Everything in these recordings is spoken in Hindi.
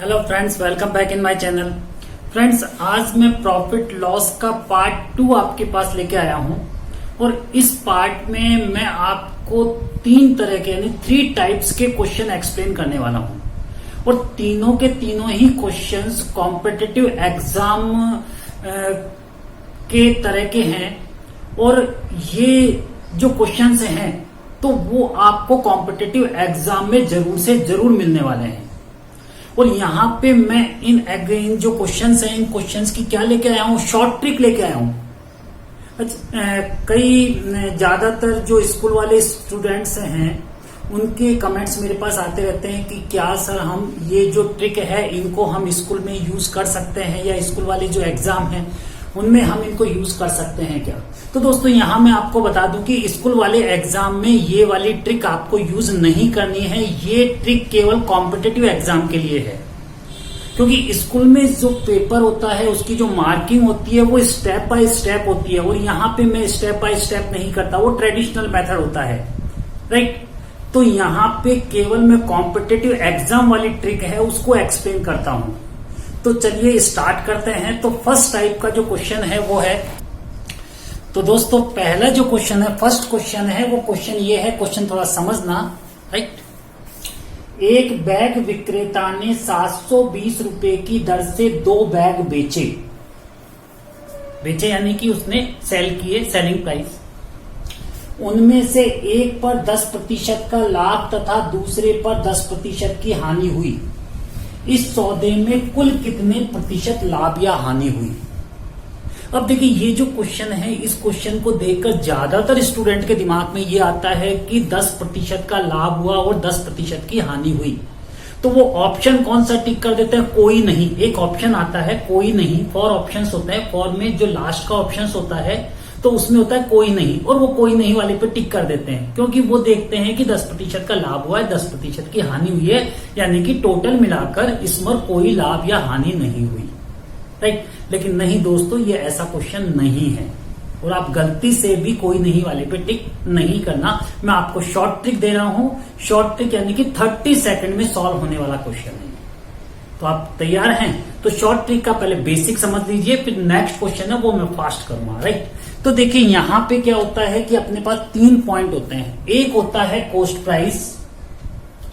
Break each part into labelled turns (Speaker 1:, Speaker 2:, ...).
Speaker 1: Hello friends, welcome back in my channel. Friends, आज मैं प्रॉफिट लॉस का पार्ट 2 आपके पास लेके आया हूं और इस पार्ट में मैं आपको 3 तरह के यानी 3 टाइप्स के क्वेश्चन एक्सप्लेन करने वाला हूं और तीनों के तीनों ही क्वेश्चंस कॉम्पिटिटिव एग्जाम के तरह के हैं और ये जो क्वेश्चंस हैं तो वो आपको कॉम्पिटिटिव एग्जाम में जरूर से जरूर मिलने वाले हैं। और यहाँ पे मैं इन जो क्वेश्चंस हैं इन क्वेश्चंस की क्या लेके आया हूँ, शॉर्ट ट्रिक लेके आया हूँ। कई ज्यादातर जो स्कूल वाले स्टूडेंट्स हैं उनके कमेंट्स मेरे पास आते रहते हैं कि क्या सर हम ये जो ट्रिक है इनको हम स्कूल में यूज कर सकते हैं या स्कूल वाले जो एग्जाम है उनमें हम इनको यूज कर सकते हैं क्या। तो दोस्तों यहाँ मैं आपको बता दूं कि स्कूल वाले एग्जाम में ये वाली ट्रिक आपको यूज नहीं करनी है। ये ट्रिक केवल कॉम्पिटिटिव एग्जाम के लिए है, क्योंकि स्कूल में जो पेपर होता है उसकी जो मार्किंग होती है वो स्टेप बाय स्टेप होती है और यहाँ पे मैं स्टेप बाय स्टेप नहीं करता, वो ट्रेडिशनल मेथड होता है, राइट। तो यहाँ पे केवल मैं कॉम्पिटिटिव एग्जाम वाली ट्रिक है उसको एक्सप्लेन करता हूं। तो चलिए स्टार्ट करते हैं। तो फर्स्ट टाइप का जो क्वेश्चन है वो है, तो दोस्तों पहला जो क्वेश्चन है, फर्स्ट क्वेश्चन है, वो क्वेश्चन ये है, क्वेश्चन थोड़ा समझना, राइट। एक बैग विक्रेता ने 720 रुपए की दर से 2 बैग बेचे यानी कि उसने सेल किए, सेलिंग प्राइस। उनमें से एक पर 10% का लाभ तथा दूसरे पर 10% की हानि हुई। इस सौदे में कुल कितने प्रतिशत लाभ या हानि हुई। अब देखिए ये जो क्वेश्चन है, इस क्वेश्चन को देखकर ज्यादातर स्टूडेंट के दिमाग में ये आता है कि 10% का लाभ हुआ और 10% की हानि हुई। तो वो ऑप्शन कौन सा टिक कर देते हैं, कोई नहीं। एक ऑप्शन आता है कोई नहीं, 4 ऑप्शंस होता है। 4 में जो लास्ट का ऑप्शंस होता है तो उसमें होता है कोई नहीं, और वो कोई नहीं वाले पे टिक कर देते हैं, क्योंकि वो देखते हैं कि 10% का लाभ हुआ है, 10% की हानि हुई है, यानी कि टोटल मिलाकर इसमें कोई लाभ या हानि नहीं हुई, राइट। लेकिन नहीं दोस्तों, ये ऐसा क्वेश्चन नहीं है और आप गलती से भी कोई नहीं वाले पे टिक नहीं करना। मैं आपको शॉर्ट ट्रिक दे रहा हूं। शॉर्ट ट्रिक यानी कि 30 सेकंड में सॉल्व होने वाला क्वेश्चन है। तो आप तैयार हैं? तो शॉर्ट ट्रिक का पहले बेसिक समझ लीजिए, फिर नेक्स्ट क्वेश्चन है वो मैं फास्ट करूंगा, राइट। तो देखिए यहां पे क्या होता है कि अपने पास 3 पॉइंट होते हैं। एक होता है कॉस्ट प्राइस,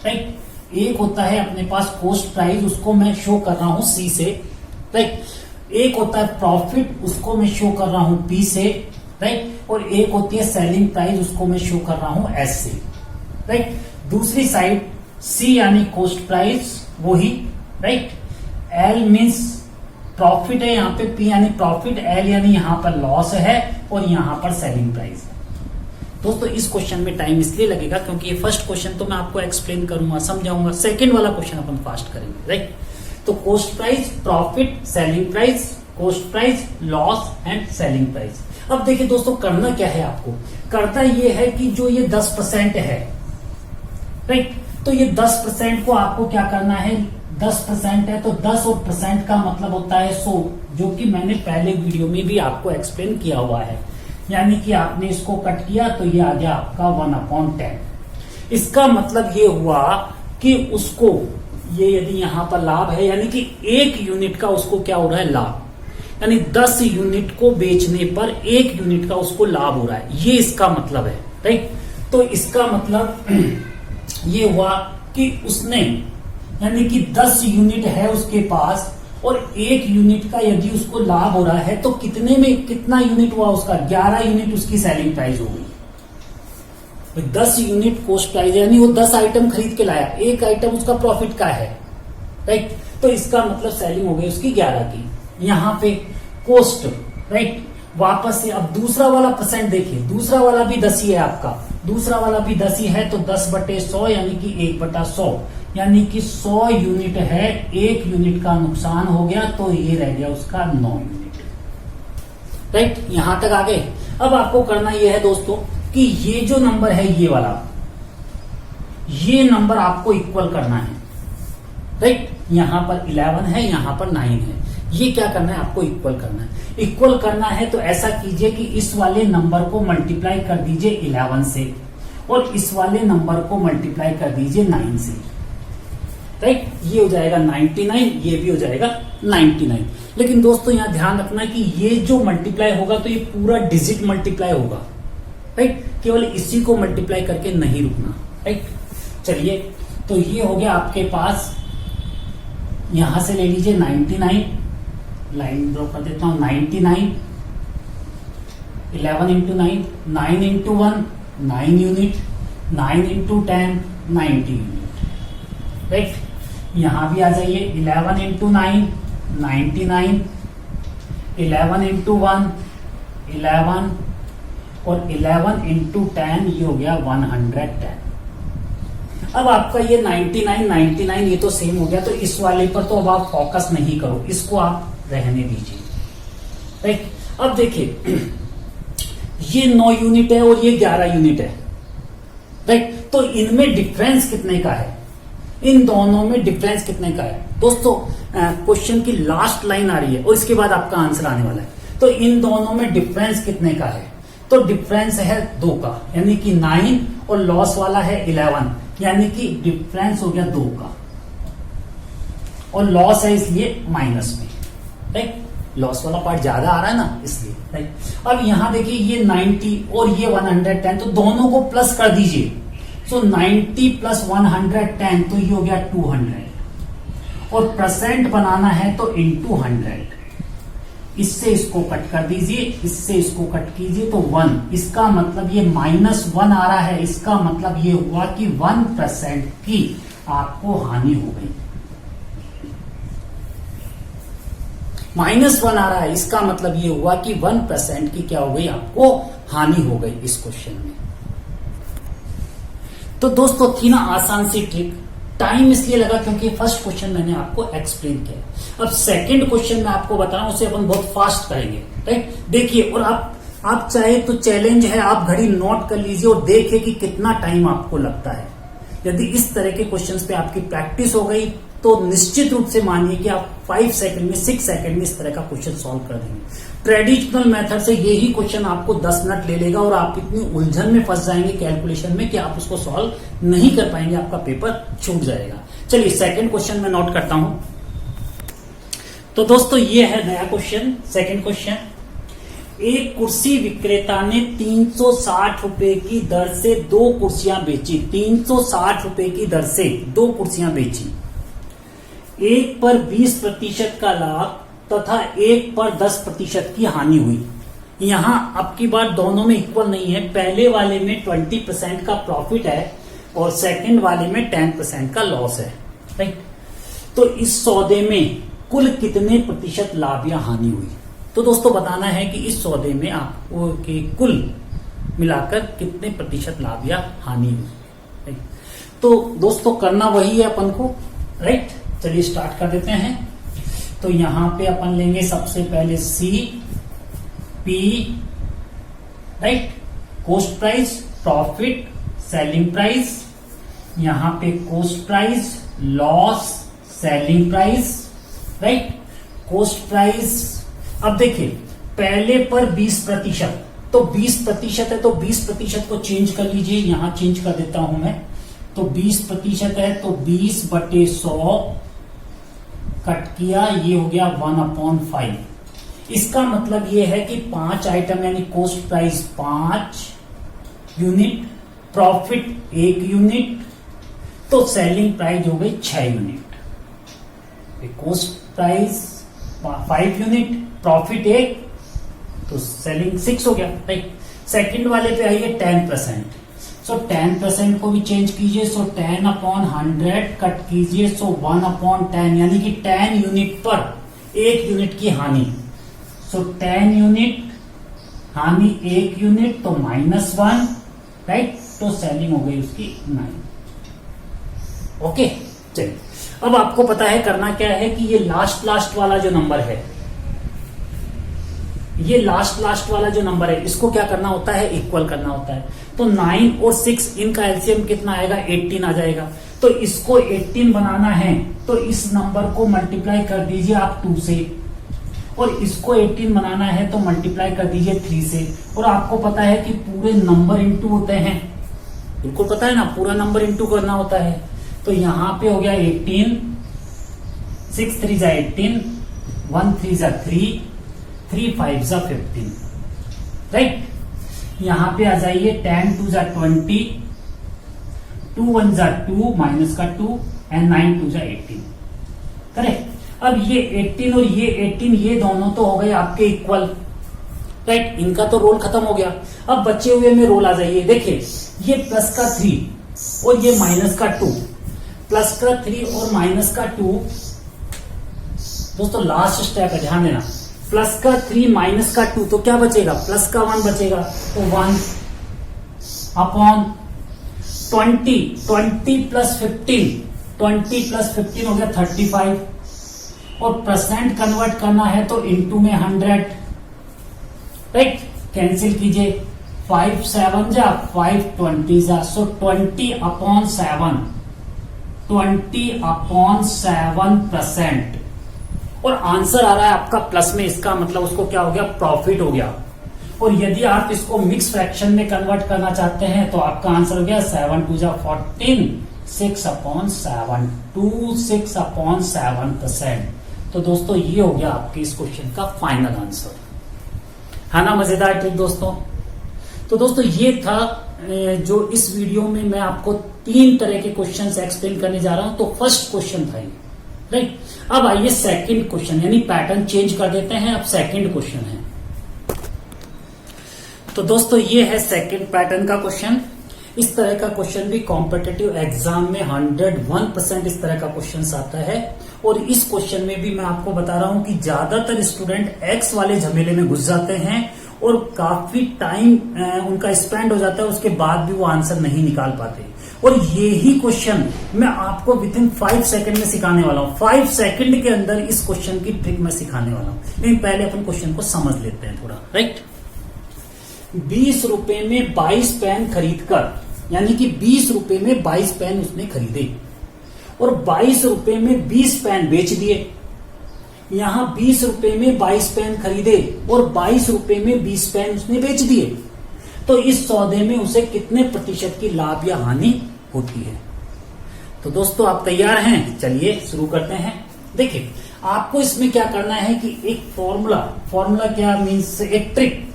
Speaker 1: राइट। एक होता है अपने पास कॉस्ट प्राइस, उसको मैं शो कर रहा हूं C से, राइट। एक होता है प्रॉफिट, उसको मैं शो कर रहा हूं P से, राइट। और एक होती है सेलिंग प्राइस, उसको मैं शो कर रहा हूं S से, राइट। दूसरी साइड C यानी कॉस्ट प्राइस वही, राइट। L मीन्स प्रॉफिट है, यहाँ पे P यानी प्रॉफिट, L यानी यहाँ पर लॉस है और यहाँ पर सेलिंग प्राइस है। दोस्तों इस क्वेश्चन में टाइम इसलिए लगेगा क्योंकि ये फर्स्ट क्वेश्चन तो मैं आपको एक्सप्लेन करूंगा, समझाऊंगा। सेकंड वाला क्वेश्चन अपन फास्ट करेंगे, राइट। तो cost price, profit, selling price, cost price, loss and selling price. अब देखिए दोस्तों करना क्या है आपको, करता ये है कि जो ये 10% है, राइट। तो ये 10% को आपको क्या करना है, 10% है तो 10 और % का मतलब होता है 100, जो कि मैंने पहले वीडियो में भी आपको एक्सप्लेन किया हुआ है। यानी कि आपने इसको कट किया तो ये आ गया आपका 1/10। इसका मतलब ये हुआ कि उसको ये यदि यहां पर लाभ है यानी कि 1 यूनिट का उसको क्या हो रहा है, लाभ, यानी 10 यूनिट को बेचने पर 1 यूनिट का उसको लाभ हो रहा है, ये इसका मतलब है, राइट। तो इसका मतलब ये हुआ कि उसने यानी कि 10 यूनिट है उसके पास और 1 यूनिट का यदि उसको लाभ हो रहा है तो कितने में कितना यूनिट हुआ उसका, 11 यूनिट उसकी सेलिंग प्राइस हो गई। 10 यूनिट कॉस्ट प्राइस यानी वो 10 आइटम खरीद के लाया, 1 आइटम उसका प्रॉफिट का है, राइट। तो इसका मतलब सेलिंग हो गई उसकी 11 की। यहाँ पे कॉस्ट, राइट। वापस से अब दूसरा वाला % देखिए, दूसरा वाला भी 10 ही है आपका, दूसरा वाला भी 10 ही है, तो 10/100 यानी कि 1/100 यानी कि 100 यूनिट है, 1 यूनिट का नुकसान हो गया तो ये रह गया उसका 9 यूनिट, राइट। यहां तक आ गए। अब आपको करना यह है दोस्तों कि ये जो नंबर है ये वाला, ये नंबर आपको इक्वल करना है, राइट। यहां पर 11 है, यहां पर 9 है, ये क्या करना है आपको इक्वल करना है। इक्वल करना है तो ऐसा कीजिए कि इस वाले नंबर को मल्टीप्लाई कर दीजिए 11 से और इस वाले नंबर को मल्टीप्लाई कर दीजिए 9 से। राइट। ये हो जाएगा 99, ये भी हो जाएगा 99। लेकिन दोस्तों यहां ध्यान रखना कि ये जो मल्टीप्लाई होगा तो ये पूरा डिजिट मल्टीप्लाई होगा, राइट। केवल इसी को मल्टीप्लाई करके नहीं रुकना, राइट। चलिए, तो ये हो गया आपके पास, यहां से ले लीजिए 99, लाइन ड्रॉ कर देता हूं, 99, 11 into 9, 9 into 1 9 unit, 9 into 10 90 unit, right. यहां भी आ जाइए, 11 इंटू 9 99, 11 इंटू 1 11 और 11 इंटू 10 ये हो गया 110। अब आपका ये 99 99 ये तो सेम हो गया, तो इस वाले पर तो अब आप फोकस नहीं करो, इसको आप रहने दीजिए, राइट। अब देखिए ये 9 यूनिट है और ये 11 यूनिट है, राइट। तो इनमें डिफरेंस कितने का है, इन दोनों में डिफरेंस कितने का है दोस्तों। क्वेश्चन की लास्ट लाइन आ रही है और इसके बाद आपका आंसर आने वाला है। तो इन दोनों में डिफरेंस कितने का है, तो डिफरेंस है 2 का, यानी कि 9 और लॉस वाला है 11, यानी कि डिफरेंस हो गया 2 का, और लॉस है इसलिए माइनस में, राइट। लॉस वाला पार्ट ज्यादा आ रहा है ना, इसलिए, राइट। अब यहां देखिए ये 90 और ये 110, तो दोनों को प्लस कर दीजिए। सो 90 प्लस 110 तो ये हो गया 200, और परसेंट बनाना है तो इंटू 100, इससे इसको कट कर दीजिए, इससे इसको कट कीजिए तो 1, इसका मतलब ये -1 आ रहा है, इसका मतलब ये हुआ कि 1% की आपको हानि हो गई। -1 आ रहा है, इसका मतलब ये हुआ कि 1% की क्या हो गई, आपको हानि हो गई इस क्वेश्चन में। तो दोस्तों थी ना आसान सी ट्रिक। टाइम इसलिए लगा क्योंकि फर्स्ट क्वेश्चन मैंने आपको एक्सप्लेन किया। अब सेकंड क्वेश्चन मैं आपको बता रहा हूं, उसे अपन बहुत फास्ट करेंगे, राइट। देखिए, और आप चाहे तो चैलेंज है, आप घड़ी नोट कर लीजिए और देखिए कि कितना टाइम आपको लगता है। यदि इस तरह के क्वेश्चंस पे आपकी प्रैक्टिस हो गई तो निश्चित रूप से मानिए कि आप 5 सेकंड में 6 सेकंड में इस तरह का क्वेश्चन सॉल्व कर देंगे। ट्रेडिशनल मेथड से यही क्वेश्चन आपको 10 मिनट ले लेगा और आप इतनी उलझन में फंस जाएंगे कैलकुलेशन में कि आप उसको सॉल्व नहीं कर पाएंगे, आपका पेपर छूट जाएगा। चलिए सेकंड क्वेश्चन में नोट करता हूं। तो दोस्तों ये है नया क्वेश्चन, सेकंड क्वेश्चन। एक कुर्सी विक्रेता ने 360 रुपए की दर से 2 कुर्सियां बेची। 360 रुपए की दर से 2 कुर्सियां बेची। एक पर 20% का लाभ तथा एक पर 10% की हानि हुई। यहां अब की बार दोनों में इक्वल नहीं है, पहले वाले में 20% का प्रॉफिट है और सेकंड वाले में 10% का लॉस है, राइट। तो इस सौदे में कुल कितने प्रतिशत लाभ या हानि हुई, तो दोस्तों बताना है कि इस सौदे में आपको के कुल मिलाकर कितने प्रतिशत लाभ या हानि हुई, राइट। तो दोस्तों करना वही है अपन को, राइट। चलिए स्टार्ट कर देते हैं। तो यहां पे अपन लेंगे सबसे पहले C P, right, cost price, profit, selling price, यहां पे cost price, loss, selling price, right, cost price. अब देखिए पहले पर 20%, तो 20% है तो 20% को चेंज कर लीजिए, यहां चेंज कर देता हूं मैं। तो 20% है तो 20/100 कट किया, ये हो गया 1/5। इसका मतलब ये है कि 5 आइटम यानी cost price 5 unit, profit 1 unit, तो सेलिंग प्राइस हो गई 6 unit. Cost price 5 unit, profit 1, तो सेलिंग 6 हो गया, राइट। सेकंड वाले पे आइए 10%, सो 10% को भी चेंज कीजिए, सो 10/100 कट कीजिए, सो 1/10, यानी कि 10 यूनिट पर 1 यूनिट की हानि। सो 10 यूनिट हानि 1 यूनिट तो -1, राइट। तो सेलिंग हो गई उसकी 9। ओके, चलिए अब आपको पता है करना क्या है कि ये लास्ट वाला जो नंबर है, ये लास्ट वाला जो नंबर है, इसको क्या करना होता है, इक्वल करना होता है। तो 9 और 6 इनका एलसीएम कितना आएगा, 18 आ जाएगा। तो इसको 18 बनाना है तो इस नंबर को मल्टीप्लाई कर दीजिए आप 2 से, और इसको 18 बनाना है तो मल्टीप्लाई कर दीजिए 3 से। और आपको पता है कि पूरे नंबर इंटू होते हैं, बिल्कुल पता है ना, पूरा नंबर इंटू करना होता है। तो यहां पे हो गया 18, 6 3 जा 18, 1 3 जा 3, 3 5 जा 15, राइट। यहां पे आ जाइए 10 2 जा 20, 2 1 जा 2 माइनस का 2 एंड 9 2 जा 18, करेक्ट। अब ये 18 और ये 18 ये दोनों तो हो गए आपके इक्वल, राइट, इनका तो रोल खत्म हो गया। अब बचे हुए में रोल आ जाइए, देखिए ये प्लस का 3 और ये माइनस का 2, प्लस का 3 और माइनस का 2, दोस्तों लास्ट स्टेप है, ध्यान देना। प्लस का 3 माइनस का 2 तो क्या बचेगा, प्लस का 1 बचेगा, तो 1 अपॉन 20, 20 प्लस 15, 20 प्लस 15 हो गया 35, और परसेंट कन्वर्ट करना है तो इनटू में 100, राइट। कैंसिल कीजिए, 5 7 जा 5 20 जा, सो 20 अपॉन 7, 20 अपॉन 7%, और आंसर आ रहा है आपका प्लस में, इसका मतलब उसको क्या हो गया, प्रॉफिट हो गया। और यदि आप इसको मिक्स फ्रैक्शन में कन्वर्ट करना चाहते हैं तो आपका आंसर हो गया 7 2 जा 14, 6 अपॉन 7, 2 6 अपॉन 7%। तो दोस्तों ये हो गया आपके इस क्वेश्चन का फाइनल आंसर, है ना। मजेदार ट्रिक दोस्तों। तो दोस्तों ये था जो इस वीडियो में मैं आपको 3 तरह के क्वेश्चंस एक्सप्लेन करने जा रहा हूं। तो फर्स्ट क्वेश्चन था ये, राइट। अब आइए सेकंड क्वेश्चन, यानी पैटर्न चेंज कर देते हैं। अब सेकंड क्वेश्चन है, तो दोस्तों ये है सेकंड पैटर्न का क्वेश्चन। इस तरह का क्वेश्चन भी कॉम्पिटिटिव एग्जाम में 101% इस तरह का क्वेश्चन आता है। और इस क्वेश्चन में भी मैं आपको बता रहा हूं कि ज्यादातर स्टूडेंट एक्स वाले झमेले में घुस जाते हैं और काफी टाइम उनका स्पेंड हो जाता है, उसके बाद भी वो आंसर नहीं निकाल पाते। और यही क्वेश्चन मैं आपको विद इन 5 सेकंड में सिखाने वाला हूं। 5 सेकंड के अंदर इस क्वेश्चन की ट्रिक मैं सिखाने वाला हूं। लेकिन पहले अपन क्वेश्चन को समझ लेते हैं थोड़ा, राइट। 20 रुपए में 22 पेन खरीदकर, यानी कि 20 रुपए में 22 पेन उसने खरीदे और 22 रुपए में 20 पेन बेच दिए। यहां 20 रुपए में 22 पेन खरीदे और 22 रुपए में 20 पेन उसने बेच दिए। तो इस सौदे में उसे कितने प्रतिशत की लाभ या हानि होती है। तो दोस्तों आप तैयार हैं, चलिए शुरू करते हैं। देखिए आपको इसमें क्या करना है कि एक फॉर्मूला क्या मीन्स एक ट्रिक,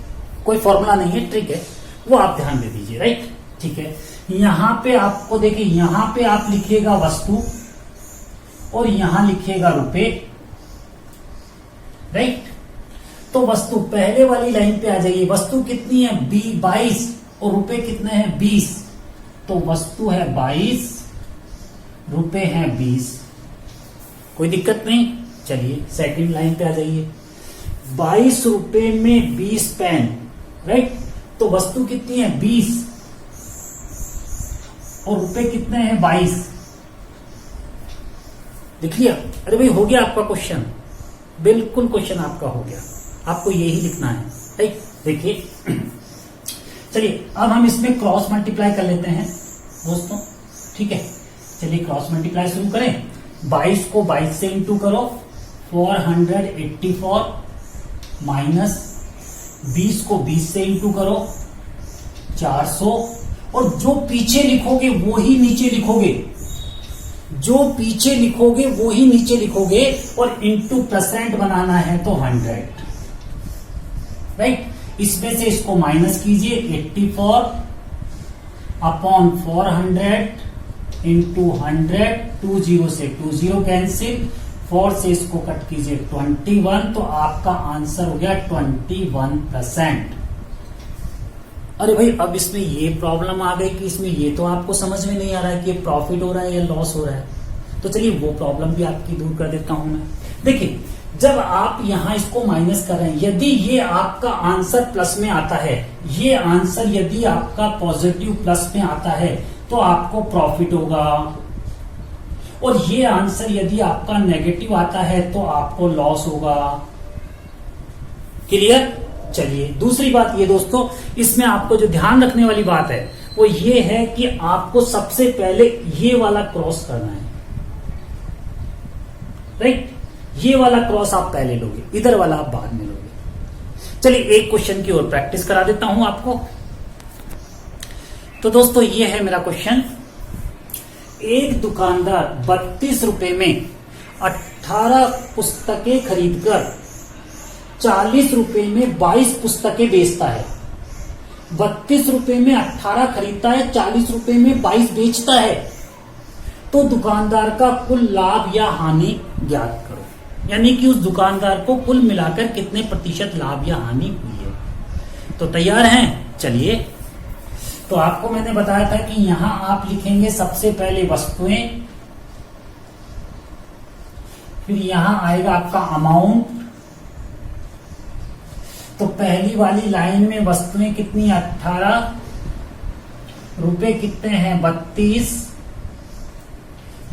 Speaker 1: कोई फॉर्मूला नहीं है, ट्रिक है, वो आप ध्यान दे दीजिए, राइट। ठीक है, यहां पे आपको देखिए, यहां पे आप लिखिएगा वस्तु और यहां लिखिएगा रुपए, राइट। तो वस्तु पहले वाली लाइन पे आ जाइए। वस्तु कितनी है 22 और रुपए कितने हैं 20। तो वस्तु है 22, रुपए हैं 20, कोई दिक्कत नहीं। चलिए सेकंड लाइन पे आ जाइए। 22 रुपए में 20 पेन, राइट। तो वस्तु कितनी है 20 और रुपए कितने हैं 22। लिख लिया? अरे भाई हो गया आपका क्वेश्चन, बिल्कुल क्वेश्चन आपका हो गया। आपको यही लिखना है, राइट। देखिए चलिए अब हम इसमें क्रॉस मल्टीप्लाई कर लेते हैं दोस्तों, ठीक है। चलिए क्रॉस मल्टीप्लाई शुरू करें। 22 को 22 से इंटू करो, 484 माइनस 20 को 20 से इंटू करो, 400। और जो पीछे लिखोगे वो ही नीचे लिखोगे, जो पीछे लिखोगे वो ही नीचे लिखोगे। और इंटू परसेंट बनाना है तो 100, राइट। इसमें से इसको माइनस कीजिए, 84 अपॉन 400 इंटू 100, 20 से 20 कैंसिल, 4 से इसको कट कीजिए 21। तो आपका आंसर हो गया 21%। अरे भाई अब इसमें ये प्रॉब्लम आ गई कि इसमें ये तो आपको समझ में नहीं आ रहा है कि ये प्रॉफिट हो रहा है या लॉस हो रहा है। तो चलिए वो प्रॉब्लम भी आपकी दूर कर देता हूं मैं। देखिए जब आप यहां इसको माइनस कर रहे हैं, यदि ये आपका आंसर प्लस में आता है, ये आंसर यदि आपका पॉजिटिव प्लस में आता है तो आपको प्रॉफिट होगा। और ये आंसर यदि आपका नेगेटिव आता है तो आपको लॉस होगा। क्लियर? चलिए दूसरी बात ये दोस्तों, इसमें आपको जो ध्यान रखने वाली बात है वो ये है कि आपको सबसे पहले ये वाला क्रॉस करना है, राइट। ये वाला क्रॉस आप पहले लोगे, इधर वाला आप बाद में लोगे। चलिए एक क्वेश्चन की और प्रैक्टिस करा देता हूं आपको। तो दोस्तों ये है मेरा क्वेश्चन एक दुकानदार 32 रुपए में 18 पुस्तकें खरीदकर 40 रुपए में 22 पुस्तकें बेचता है। 32 रुपए में 18 खरीदता है, 40 रुपए में 22 बेचता है, तो दुकानदार का कुल लाभ या हानि ज्ञात करो। यानी कि उस दुकानदार को कुल मिलाकर कितने प्रतिशत लाभ या हानि हुई है। तो तैयार हैं? चलिए, तो आपको मैंने बताया था कि यहां आप लिखेंगे सबसे पहले वस्तुएं, फिर यहां आएगा आपका अमाउंट। तो पहली वाली लाइन में वस्तुएं कितनी 18, रुपए कितने हैं 32।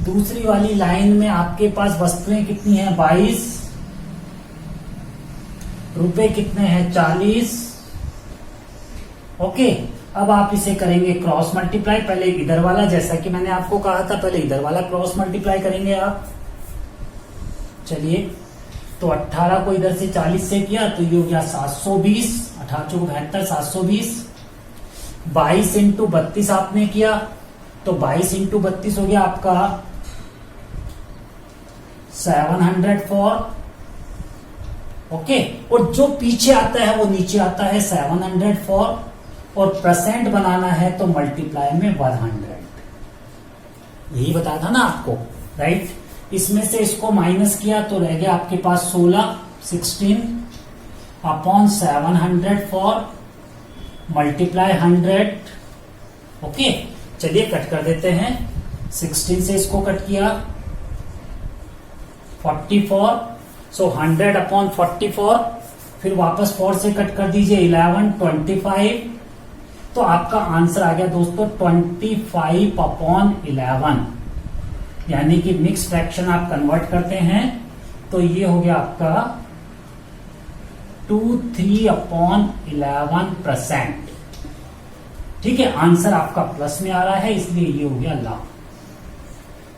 Speaker 1: दूसरी वाली लाइन में आपके पास वस्तुएं कितनी हैं 22, रुपए कितने हैं 40। ओके, अब आप इसे करेंगे क्रॉस मल्टीप्लाई। पहले इधर वाला, जैसा कि मैंने आपको कहा था, पहले इधर वाला क्रॉस मल्टीप्लाई करेंगे आप। चलिए, तो 18 को इधर से 40 से किया तो ये हो गया 720, 18 72 720। 22 इंटू 32 आपने किया तो 22 इंटू 32 हो गया आपका 704। ओके, और जो पीछे आता है वो नीचे आता है 704, और परसेंट बनाना है तो मल्टीप्लाई में 100। यही बताया था ना आपको, राइट। इसमें से इसको माइनस किया तो रह गया आपके पास 16 अपॉन 704 मल्टीप्लाई 100। ओके, चलिए कट कर देते हैं। 16 से इसको कट किया 44, सो 100 अपॉन 44, फिर वापस 4 से कट कर दीजिए 11 25। तो आपका आंसर आ गया दोस्तों 25 अपॉन 11, यानी कि मिक्स फ्रैक्शन आप कन्वर्ट करते हैं तो ये हो गया आपका 23 अपॉन 11%। ठीक है, आंसर आपका प्लस में आ रहा है, इसलिए ये हो गया लाभ।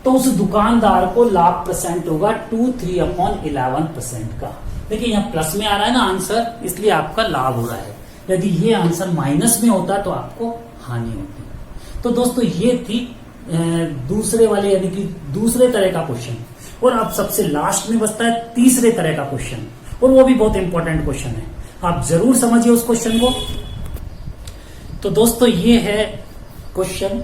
Speaker 1: तो उस दुकानदार को लाभ परसेंट होगा 23 अपॉन 11% का। देखिए यहाँ प्लस में आ रहा है ना आंसर, इसलिए आपका लाभ हो रहा है। यदि ये आंसर माइनस में होता तो आपको हानि होती। तो दोस्तों ये थी दूसरे वाले, यानी कि दूसरे तरह का क्वेश्चन। और अब सबसे लास्ट में बचता है तीसरे तरह का क्वेश्चन, और वो भी बहुत इंपॉर्टेंट क्वेश्चन है। आप जरूर समझिए उस क्वेश्चन को। तो दोस्तों ये है क्वेश्चन,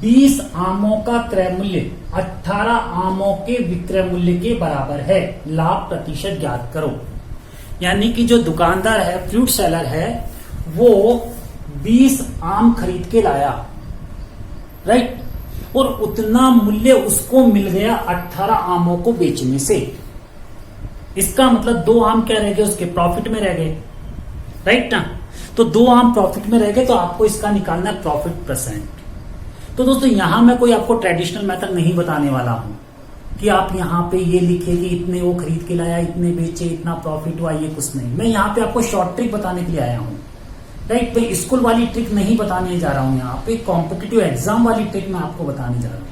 Speaker 1: 20 आमों का क्रय मूल्य 18 आमों के विक्रय मूल्य के बराबर है, लाभ प्रतिशत ज्ञात करो। यानी कि जो दुकानदार है, फ्रूट सेलर है, वो 20 आम खरीद के लाया, राइट, और उतना मूल्य उसको मिल गया 18 आमों को बेचने से। इसका मतलब 2 आम क्या रह गए, उसके प्रॉफिट में रह गए, राइट ना। तो 2 आम प्रॉफिट में रह गए, तो आपको इसका निकालना है प्रॉफिट परसेंट। तो दोस्तों यहां मैं कोई आपको ट्रेडिशनल मेथड नहीं बताने वाला हूं कि आप यहाँ पे ये लिखे कि इतने वो खरीद के लाया, इतने बेचे, इतना प्रॉफिट हुआ, ये कुछ नहीं। मैं यहाँ पे आपको शॉर्ट ट्रिक बताने के लिए आया हूँ, राइट। मैं स्कूल वाली ट्रिक नहीं बताने जा रहा हूँ, यहाँ पे कॉम्पिटिटिव एग्जाम वाली ट्रिक मैं आपको बताने जा रहा हूँ।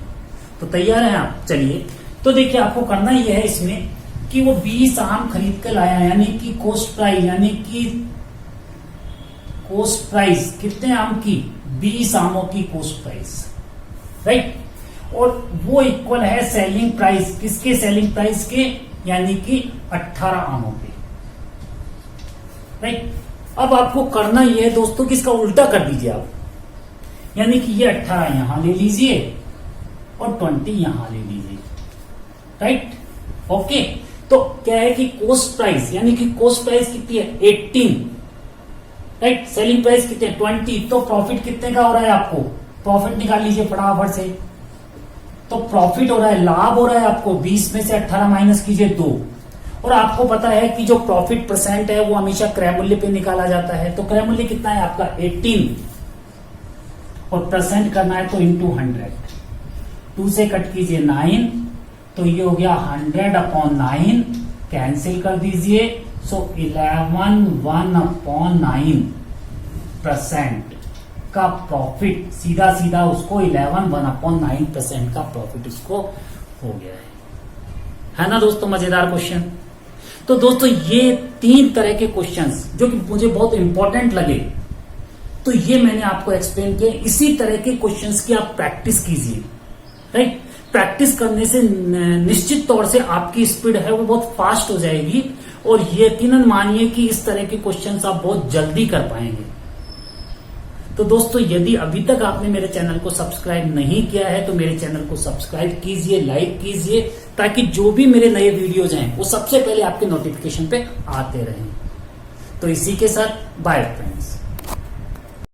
Speaker 1: तो तैयार हैं आप? चलिए, तो देखिए आपको करना ये है इसमें कि वो 20 आम खरीद के लाया, यानी कि कॉस्ट प्राइस, यानी कि कॉस्ट प्राइस कितने आम की, 20 आमों की कॉस्ट प्राइस, राइट। और वो इक्वल है सेलिंग प्राइस, किसके सेलिंग प्राइस के, यानी कि 18 आमों के, राइट। अब आपको करना यह है दोस्तों कि इसका उल्टा कर दीजिए आप, यानी कि ये 18 यहां ले लीजिए और 20 यहां ले लीजिए, राइट। ओके, तो क्या है कि कॉस्ट प्राइस, यानी कि कॉस्ट प्राइस कितनी है 18, राइट, सेलिंग प्राइस कितने 20, तो प्रॉफिट कितने का हो रहा है, आपको प्रॉफिट निकाल लीजिए फटाफट से। तो प्रॉफिट हो रहा है, लाभ हो रहा है आपको, 20 में से 18 माइनस कीजिए 2। और आपको पता है कि जो प्रॉफिट परसेंट है वो हमेशा क्रय मूल्य पे निकाला जाता है। तो क्रय मूल्य कितना है आपका 18, और परसेंट करना है तो इंटू 100। 2 से कट कीजिए 9, तो ये हो गया 100 अपॉन 9, कैंसिल कर दीजिए। सो 11 1 अपॉन 9% का प्रॉफिट, सीधा सीधा उसको 11 1 अपॉन 9% का प्रॉफिट उसको हो गया है ना दोस्तों। मजेदार क्वेश्चन। तो दोस्तों ये 3 तरह के क्वेश्चंस जो कि मुझे बहुत इंपॉर्टेंट लगे, तो ये मैंने आपको एक्सप्लेन किया। इसी तरह के क्वेश्चंस की आप प्रैक्टिस कीजिए, राइट। प्रैक्टिस करने से निश्चित तौर से आपकी स्पीड है वो बहुत फास्ट हो जाएगी और यकीनन मानिए कि इस तरह के क्वेश्चंस आप बहुत जल्दी कर पाएंगे। तो दोस्तों, यदि अभी तक आपने मेरे चैनल को सब्सक्राइब नहीं किया है तो मेरे चैनल को सब्सक्राइब कीजिए, लाइक कीजिए, ताकि जो भी मेरे नए वीडियोज हैं वो सबसे पहले आपके नोटिफिकेशन पे आते रहें। तो इसी के साथ बाय फ्रेंड्स।